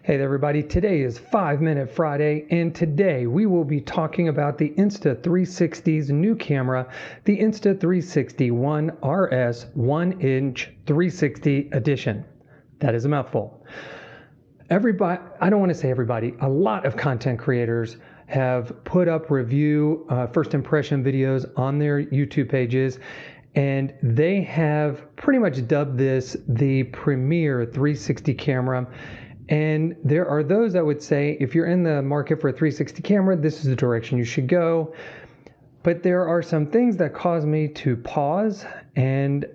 Hey there everybody, today is 5 Minute Friday, and today we will be talking about the Insta360's new camera, the Insta360 One RS 1-inch 360 edition. That is a mouthful. Everybody, I don't want to say everybody, a lot of content creators have put up review, first impression videos on their YouTube pages, and they have pretty much dubbed this the premier 360 camera. And there are those that would say, if you're in the market for a 360 camera, this is the direction you should go. But there are some things that cause me to pause, and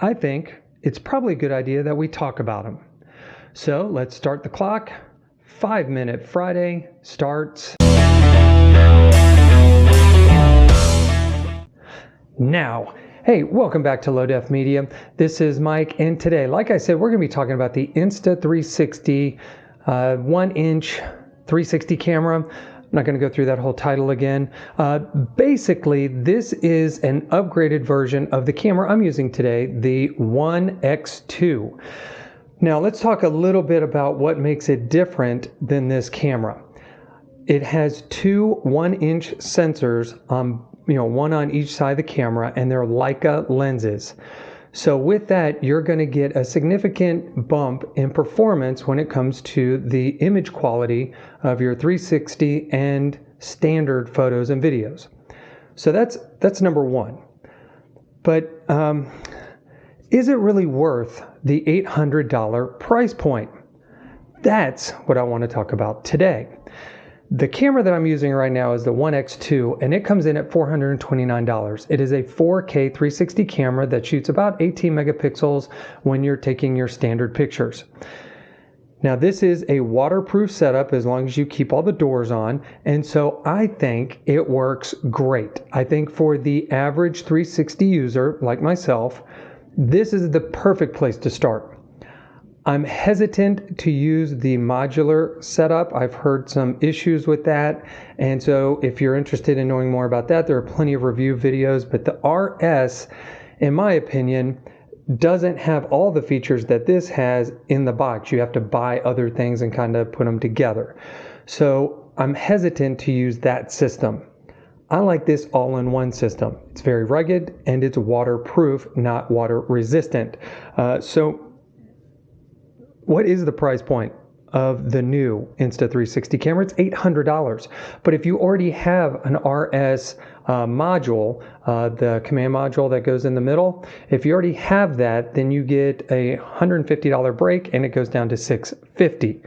I think it's probably a good idea that we talk about them. So let's start the clock. 5 Minute Friday starts now. Hey, welcome back to Low Def Media. This is Mike, and today, like I said, we're going to be talking about the Insta360 1-inch 360 camera. I'm not going to go through that whole title again. Basically, this is an upgraded version of the camera I'm using today, the One X2. Now, let's talk a little bit about what makes it different than this camera. It has two 1-inch sensors, one on each side of the camera, and they're Leica lenses. So with that, you're going to get a significant bump in performance when it comes to the image quality of your 360 and standard photos and videos. So that's number one. But is it really worth the $800 price point? That's what I want to talk about today. The camera that I'm using right now is the One X2, and it comes in at $429. It is a 4K 360 camera that shoots about 18 megapixels when you're taking your standard pictures. Now, this is a waterproof setup as long as you keep all the doors on, and so I think it works great. I think for the average 360 user like myself, this is the perfect place to start. I'm hesitant to use the modular setup. I've heard some issues with that. And so if you're interested in knowing more about that, there are plenty of review videos. But the RS, in my opinion, doesn't have all the features that this has in the box. You have to buy other things and kind of put them together. So I'm hesitant to use that system. I like this all-in-one system. It's very rugged and it's waterproof, not water resistant. What is the price point of the new Insta360 camera? It's $800. But if you already have an RS module, the command module that goes in the middle, if you already have that, then you get a $150 break and it goes down to $650.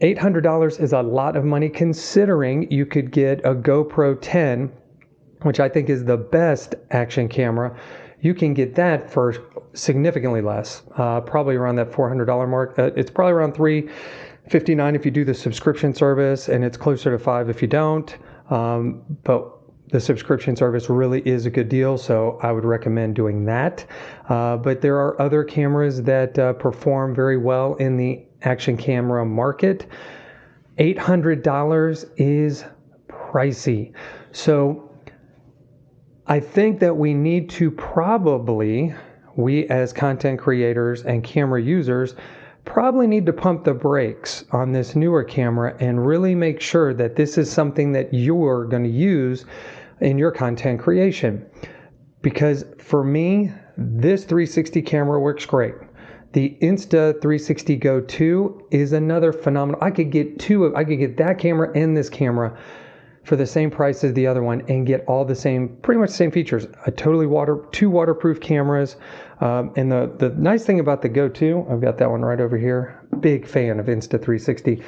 $800 is a lot of money considering you could get a GoPro 10, which I think is the best action camera. You can get that for significantly less, probably around that $400 mark. It's probably around $359 if you do the subscription service, and it's closer to $5 if you don't. But the subscription service really is a good deal, so I would recommend doing that. But there are other cameras that perform very well in the action camera market. $800 is pricey. So I think that we need to we as content creators and camera users probably need to pump the brakes on this newer camera and really make sure that this is something that you're going to use in your content creation. Because for me, this 360 camera works great. The Insta360 Go 2 is another phenomenal. I could get that camera and this camera for the same price as the other one and get all the same, pretty much the same features. Two waterproof cameras. And the nice thing about the Go 2, I've got that one right over here. Big fan of Insta360.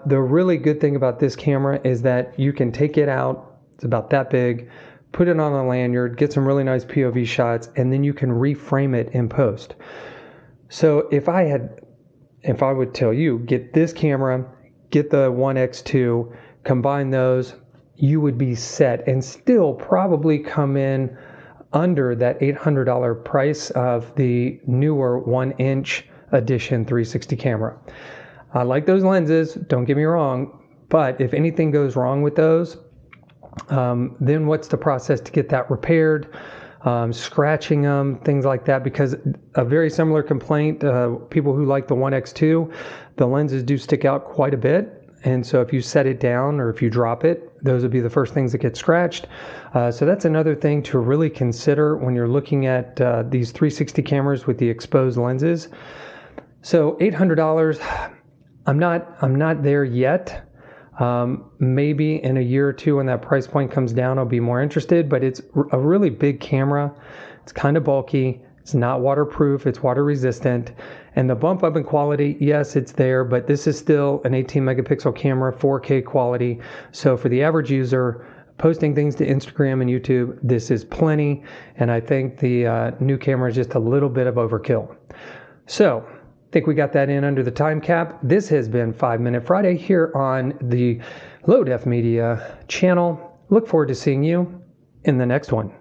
The really good thing about this camera is that you can take it out. It's about that big. Put it on a lanyard, get some really nice POV shots, and then you can reframe it in post. So if I would tell you, get this camera, get the One X2, combine those, you would be set and still probably come in under that $800 price of the newer 1-inch edition 360 camera. I like those lenses, don't get me wrong, but if anything goes wrong with those, then what's the process to get that repaired? scratching them, things like that, because a very similar complaint, people who like the One X2, the lenses do stick out quite a bit. And so if you set it down or if you drop it, those would be the first things that get scratched. So that's another thing to really consider when you're looking at these 360 cameras with the exposed lenses. So $800, I'm not there yet. Maybe in a year or two when that price point comes down, I'll be more interested, but it's a really big camera. It's kind of bulky. It's not waterproof. It's water resistant. And the bump up in quality, yes, it's there, but this is still an 18 megapixel camera, 4K quality. So for the average user posting things to Instagram and YouTube, this is plenty. And I think the new camera is just a little bit of overkill. So I think we got that in under the time cap. This has been 5 Minute Friday here on the Low Def Media channel. Look forward to seeing you in the next one.